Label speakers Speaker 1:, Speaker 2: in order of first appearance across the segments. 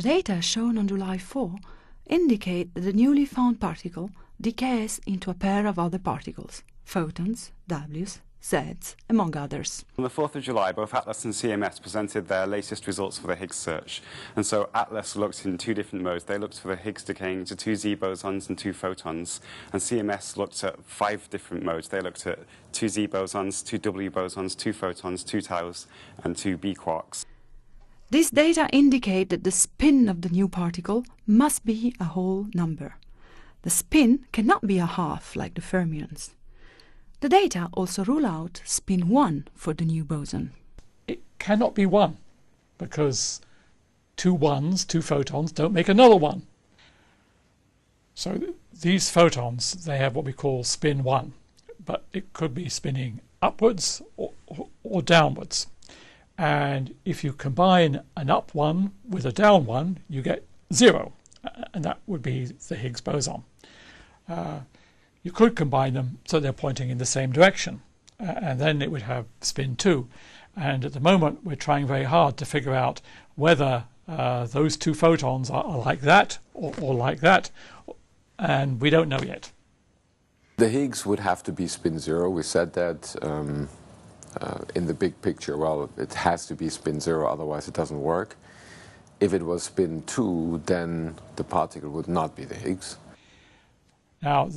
Speaker 1: data shown on July 4 indicate that the newly found particle decays into a pair of other particles, photons, Ws, Zs, among others.
Speaker 2: On the 4th of July, both Atlas and CMS presented their latest results for the Higgs search. And so Atlas looked in two different modes. They looked for the Higgs decaying to 2 Z bosons and 2 photons. And CMS looked at 5 different modes. They looked at 2 Z bosons, 2 W bosons, 2 photons, 2 taus, and 2 B quarks.
Speaker 1: These data indicate that the spin of the new particle must be a whole number. The spin cannot be a half like the fermions. The data also rule out spin 1 for the new boson.
Speaker 3: It cannot be 1 because 2 ones, 2 photons, don't make another 1. So these photons, they have what we call spin 1, but it could be spinning upwards or downwards. And if you combine an up one with a down one, you get 0, and that would be the Higgs boson. You could combine them so they're pointing in the same direction, and then it would have spin 2. And at the moment, we're trying very hard to figure out whether those 2 photons are like that or like that, and we don't know yet.
Speaker 4: The Higgs would have to be spin 0. We said that in the big picture. Well, it has to be spin 0, otherwise it doesn't work. If it was spin 2, then the particle would not be the Higgs.
Speaker 3: Now,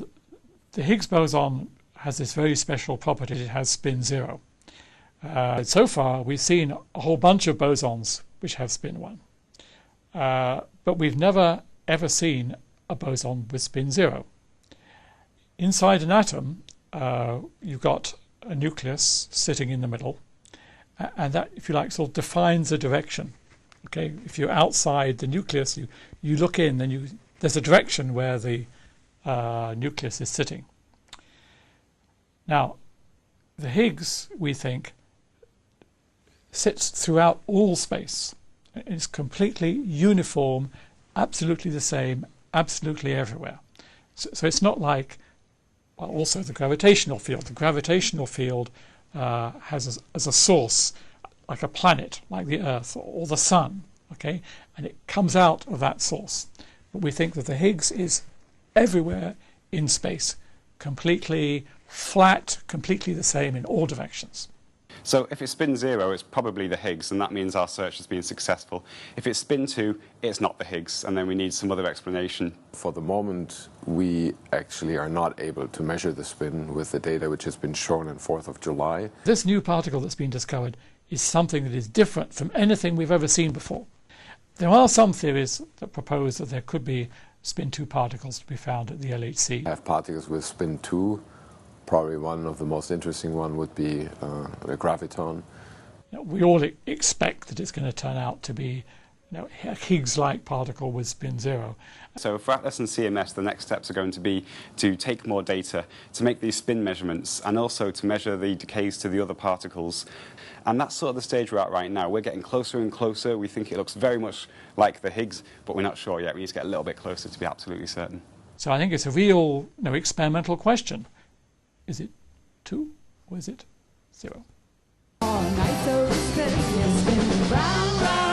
Speaker 3: the Higgs boson has this very special property. It has spin 0. So far, we've seen a whole bunch of bosons which have spin 1. But we've never, ever seen a boson with spin 0. Inside an atom, you've got a nucleus sitting in the middle, and that, if you like, sort of defines a direction. Okay, if you're outside the nucleus, you look in, then there's a direction where the nucleus is sitting. Now, the Higgs, we think, sits throughout all space. It's completely uniform, absolutely the same, absolutely everywhere. So it's not like, well, also the gravitational field. The gravitational field has as a source, like a planet, like the Earth or the Sun, okay? And it comes out of that source. But we think that the Higgs is everywhere in space, completely flat, completely the same in all directions.
Speaker 2: So if it's spin 0, it's probably the Higgs, and that means our search has been successful. If it's spin 2, it's not the Higgs, and then we need some other explanation.
Speaker 4: For the moment, we actually are not able to measure the spin with the data which has been shown on 4th of July.
Speaker 3: This new particle that's been discovered is something that is different from anything we've ever seen before. There are some theories that propose that there could be spin 2 particles to be found at the LHC.
Speaker 4: I have particles with spin 2. Probably one of the most interesting one would be a graviton.
Speaker 3: We all expect that it's going to turn out to be a Higgs-like particle with spin 0.
Speaker 2: So for Atlas and CMS, the next steps are going to be to take more data, to make these spin measurements, and also to measure the decays to the other particles. And that's sort of the stage we're at right now. We're getting closer and closer. We think it looks very much like the Higgs, but we're not sure yet. We need to get a little bit closer to be absolutely certain.
Speaker 3: So I think it's a real experimental question. Is it 2 or is it 0?
Speaker 5: All night those crazy spin round, round.